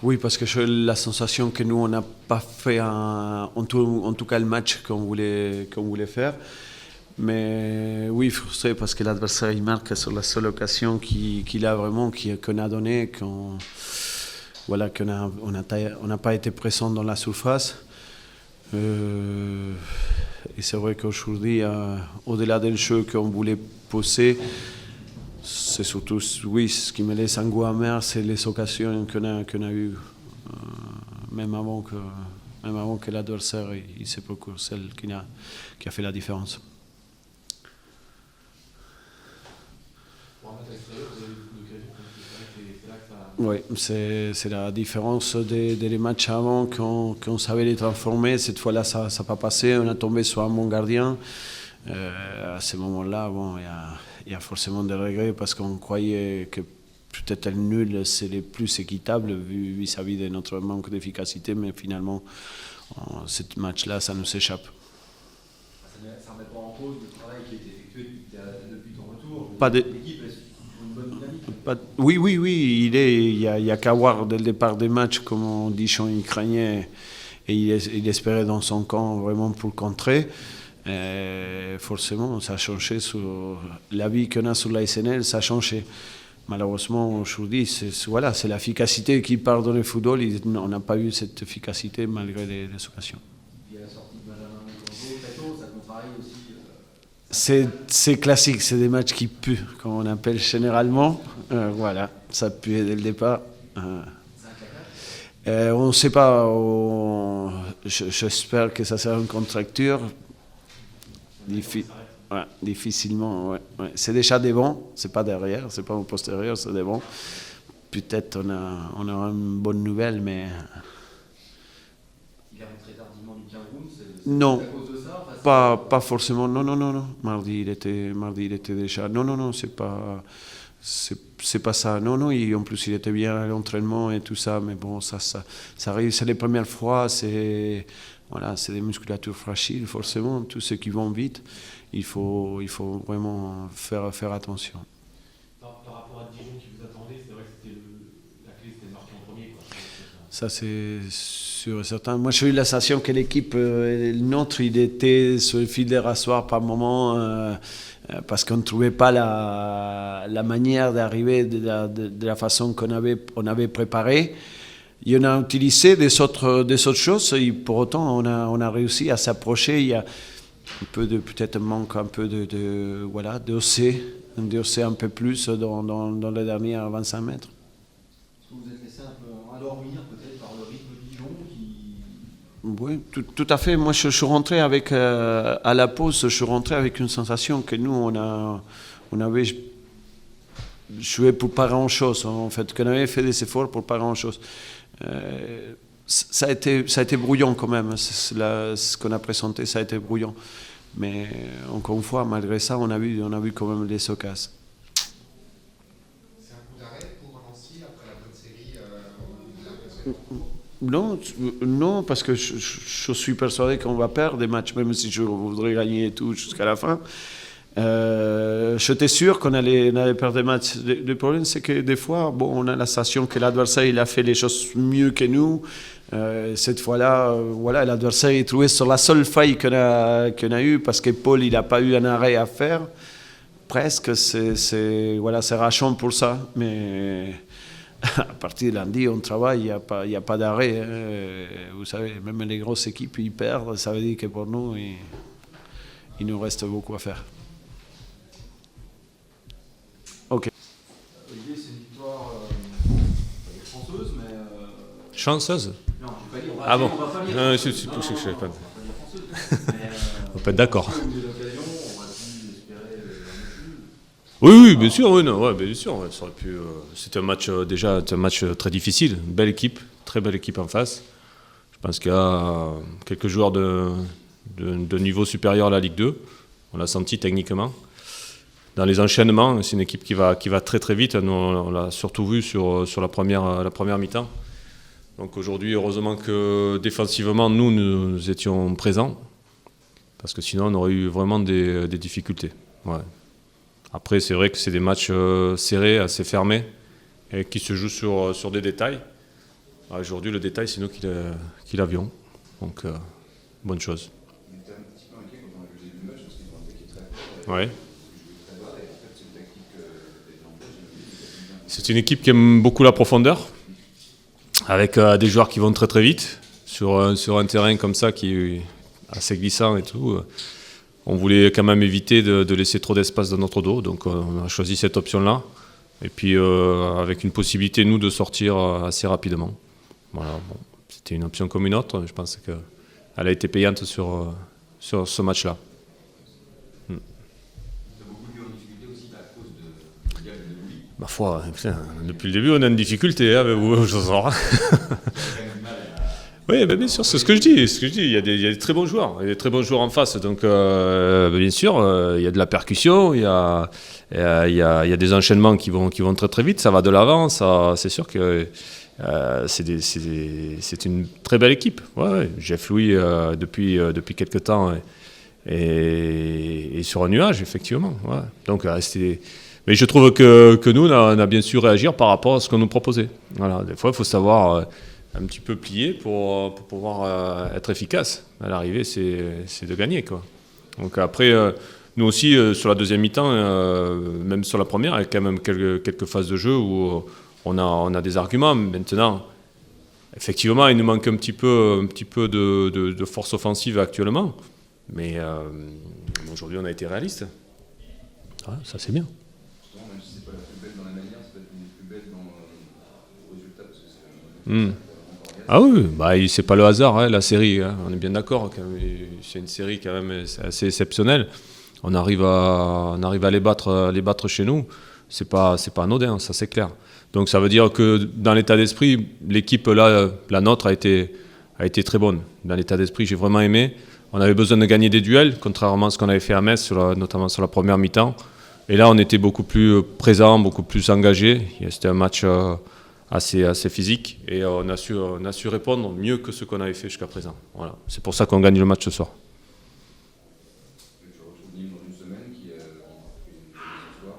Oui, parce que j'ai la sensation que nous, on n'a pas fait en tout cas le match qu'on voulait faire. Mais oui, frustré parce que l'adversaire il marque sur la seule occasion qu'il a vraiment, qu'on a donnée, voilà, on n'a pas été présent dans la surface. Et c'est vrai qu'aujourd'hui, au-delà du jeu qu'on voulait poser, c'est surtout, oui, ce qui me laisse un goût amer, c'est les occasions qu'on a eues, même avant que l'adversaire il se procure celle qui a fait la différence. Oui, c'est la différence des matchs avant qu'on savait les transformer. Cette fois-là, ça n'a pas passé. On a tombé sur un bon gardien. À ce moment-là, bon, il y a forcément des regrets parce qu'on croyait que peut-être le nul, c'est le plus équitable vis-à-vis de notre manque d'efficacité. Mais finalement, ce match-là, ça nous échappe. Ça remet pas en cause le travail qui a été effectué depuis ton retour. Pas de... L'équipe est sur une bonne dynamique. Oui, il y a qu'à voir dès le départ des matchs, comme on dit, il craignait et il espérait dans son camp vraiment pour le contrer. Forcément, ça a changé sur l'avis qu'on a sur la SNL, ça a changé. Malheureusement, aujourd'hui, c'est l'efficacité qui part dans le football. On n'a pas eu cette efficacité malgré les occasions. Et puis à la sortie de Benjamin Congo, ça contrarie aussi. C'est classique, c'est des matchs qui puent, comme on appelle généralement. Voilà, ça pue dès le départ. On ne sait pas, j'espère que ça sera une contracture. Difficilement, ouais. C'est déjà devant, c'est pas derrière, c'est pas au postérieur, c'est devant. Peut-être on aura une bonne nouvelle, mais... Il est rentré tardivement du Cameroun, non, à cause de ça pas forcément, non. Mardi, il était déjà... Non, c'est pas ça. Non, en plus, il était bien à l'entraînement et tout ça, mais bon, ça arrive, c'est les premières fois, c'est des musculatures fragiles, forcément, tous ceux qui vont vite, il faut vraiment faire attention. Par rapport à Dijon qui vous attendait, c'est vrai que la clé c'était de marquer en premier, quoi. Ça, c'est sûr et certain. Moi, j'ai eu la sensation que l'équipe, notre, il était sur le fil des rasoirs par moment, parce qu'on ne trouvait pas la manière d'arriver de la façon qu'on avait préparé. Et on a utilisé des autres choses, et pour autant, on a réussi à s'approcher. Il y a peut-être un manque un peu d'oser un peu plus dans les dernières 25 mètres. Est-ce que vous êtes laissé un peu endormir peut-être par le rythme de Dijon qui... Oui, tout à fait. Moi, je suis rentré à la pause, je suis rentré avec une sensation que nous, on avait joué pour pas grand-chose, en fait, qu'on avait fait des efforts pour pas grand-chose. Ça a été brouillon quand même, ce qu'on a présenté, ça a été brouillon. Mais encore une fois, malgré ça, on a vu quand même les occasions. C'est un coup d'arrêt pour Nancy après la bonne série Non, parce que je suis persuadé qu'on va perdre des matchs, même si je voudrais gagner tout jusqu'à la fin. J'étais sûr qu'on allait perdre des matchs. Le problème, c'est que des fois, on a la sensation que l'adversaire il a fait les choses mieux que nous. Cette fois-là, l'adversaire est trouvé sur la seule faille qu'on a eue, parce que Paul il n'a pas eu un arrêt à faire. Presque, c'est rachant pour ça. Mais à partir de lundi, on travaille, il n'y a pas d'arrêt. Vous savez, même les grosses équipes, ils perdent. Ça veut dire que pour nous, il nous reste beaucoup à faire. Ok. Olivier, c'est une victoire chanceuse, mais... Chanceuse? Non, je vais pas dire. Ah bon? On va pas dire. Non, je on va pas dire chanceuse. On peut être d'accord. On a eu des occasions, on aurait pu espérer Oui, bien sûr, bien sûr. Ça aurait pu, c'était un match très difficile. Une belle équipe, très belle équipe en face. Je pense qu'il y a quelques joueurs de niveau supérieur à la Ligue 2. On l'a senti techniquement. Dans les enchaînements, c'est une équipe qui va très très vite. Nous, on l'a surtout vu sur la première mi-temps. Donc aujourd'hui, heureusement que défensivement, nous étions présents. Parce que sinon, on aurait eu vraiment des difficultés. Ouais. Après, c'est vrai que c'est des matchs serrés, assez fermés, et qui se jouent sur des détails. Aujourd'hui, le détail, c'est nous qui l'avions. Donc, bonne chose. On était un petit peu inquiet quand on a vu le début du match parce qu'ils ont attaqué très fort. Ouais. Ils jouaient très bas et en fait, c'est une tactique que tu as en place. C'est une équipe qui aime beaucoup la profondeur, avec des joueurs qui vont très très vite, sur un terrain comme ça qui est assez glissant et tout. On voulait quand même éviter de laisser trop d'espace dans notre dos, donc on a choisi cette option-là. Et puis avec une possibilité, nous, de sortir assez rapidement. Voilà, bon, c'était une option comme une autre, je pense qu'elle a été payante sur ce match-là. Tu as beaucoup de difficultés aussi à cause de Diable de Louis. Ma foi, putain, depuis le début, on a une difficulté avec vous, je sors. Oui, ben bien sûr, c'est ce que je dis. Il y a des très bons joueurs. Il y a des très bons joueurs en face. Donc, bien sûr, il y a de la percussion, il y a des enchaînements qui vont très très vite. Ça va de l'avant. C'est sûr que c'est une très belle équipe. Ouais. Jeff Louis, depuis quelques temps, est sur un nuage, effectivement. Ouais. Donc, mais je trouve que nous, on a bien su réagir par rapport à ce qu'on nous proposait. Voilà. Des fois, il faut savoir un petit peu plier pour pouvoir être efficace. À l'arrivée, c'est de gagner, quoi. Donc après, nous aussi, sur la deuxième mi-temps, même sur la première, il y a quand même quelques phases de jeu où on a des arguments. Maintenant, effectivement, il nous manque un petit peu de force offensive actuellement. Mais aujourd'hui, on a été réaliste. Ouais, ça, c'est bien. Même si c'est pas la plus belle dans la manière, c'est peut-être une des plus belles dans le résultat parce que c'est Ah oui, c'est pas le hasard, hein, la série. Hein, on est bien d'accord. C'est une série quand même assez exceptionnelle. On arrive à les battre chez nous. C'est pas anodin, ça c'est clair. Donc ça veut dire que dans l'état d'esprit, l'équipe là, la nôtre a été très bonne. Dans l'état d'esprit, j'ai vraiment aimé. On avait besoin de gagner des duels, contrairement à ce qu'on avait fait à Metz, notamment sur la première mi-temps. Et là, on était beaucoup plus présent, beaucoup plus engagé. C'était un match assez physique et on a su répondre mieux que ce qu'on avait fait jusqu'à présent. Voilà. C'est pour ça qu'on gagne le match ce soir. tu retrouves Nîmes dans une semaine qui fait une ce soir.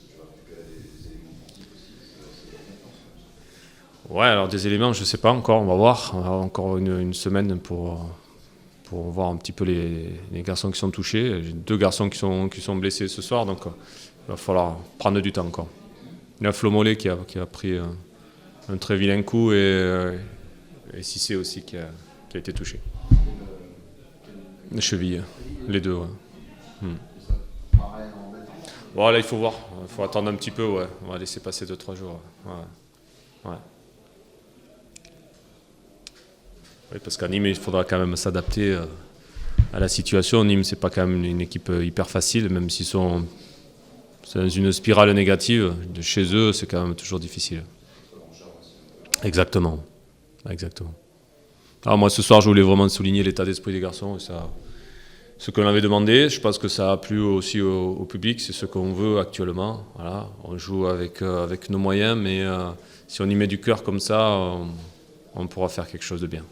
Tu vas récupérer des éléments positifs aussi. Ouais, alors des éléments, je ne sais pas encore, on va voir. On a encore une semaine pour voir un petit peu les garçons qui sont touchés. J'ai 2 garçons qui sont blessés ce soir, donc il va falloir prendre du temps encore. Il y a Flo Mollet qui a pris un très vilain coup et Cissé aussi qui a été touché. Les chevilles, les deux, ouais. Bon, là, il faut voir. Il faut attendre un petit peu, ouais. On va laisser passer 2-3 jours. Ouais. Oui, parce qu'à Nîmes, il faudra quand même s'adapter à la situation. Nîmes, c'est pas quand même une équipe hyper facile, même s'ils sont dans une spirale négative. De chez eux, c'est quand même toujours difficile. Exactement. Alors moi, ce soir, je voulais vraiment souligner l'état d'esprit des garçons. Et ça, ce qu'on avait demandé, je pense que ça a plu aussi au public. C'est ce qu'on veut actuellement. Voilà. On joue avec nos moyens, mais si on y met du cœur comme ça, on pourra faire quelque chose de bien.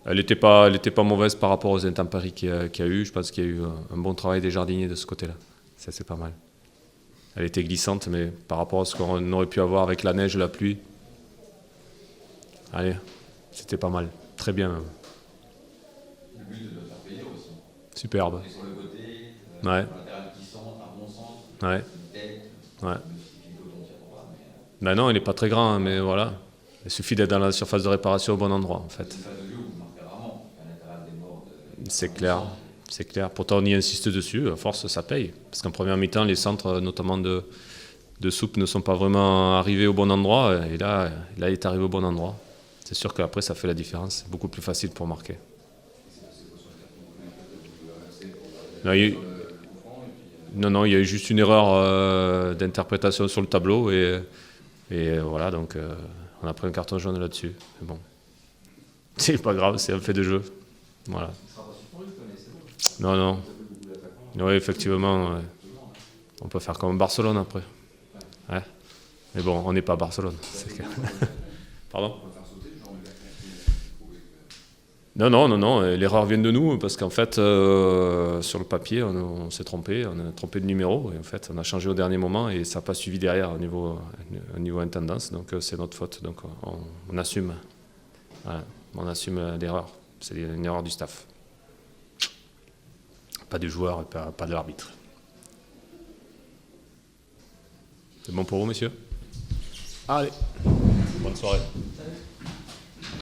Elle n'était pas mauvaise par rapport aux intempéries qu'il y a eu. Je pense qu'il y a eu un bon travail des jardiniers de ce côté-là. Ça, c'est pas mal. Elle était glissante, mais par rapport à ce qu'on aurait pu avoir avec la neige et la pluie, allez, c'était pas mal. Très bien même. Le but de faire payer aussi. Superbe. Et sur le côté, Ouais. latéral qui centre, un bon centre, Ouais. une tête, Ouais. dont il y a pas, mais Ben non, il n'est pas très grand, hein, mais voilà. Il suffit d'être dans la surface de réparation au bon endroit, en fait. c'est une phase de jeu où vous marquez rarement. Un latéral déborde. C'est clair. C'est clair. Pourtant, on y insiste dessus. À force, ça paye. Parce qu'en première mi-temps, les centres, notamment de Soupe, ne sont pas vraiment arrivés au bon endroit. Et là, il est arrivé au bon endroit. C'est sûr qu'après, ça fait la différence. C'est beaucoup plus facile pour marquer. Non, il y a eu juste une erreur d'interprétation sur le tableau. Et voilà, donc on a pris un carton jaune là-dessus. Mais bon, c'est pas grave, c'est un fait de jeu. Voilà. Non. Oui, effectivement. Ouais. On peut faire comme Barcelone après. Ouais. Mais bon, on n'est pas Barcelone. Pardon ? Non, l'erreur vient de nous parce qu'en fait, sur le papier, on s'est trompé, on a trompé de numéro et en fait, on a changé au dernier moment et ça n'a pas suivi derrière au niveau intendance, donc c'est notre faute, donc on assume. Voilà, on assume l'erreur, c'est une erreur du staff. Pas du joueur, pas de l'arbitre. C'est bon pour vous, messieurs? Allez. Bonne soirée. Salut.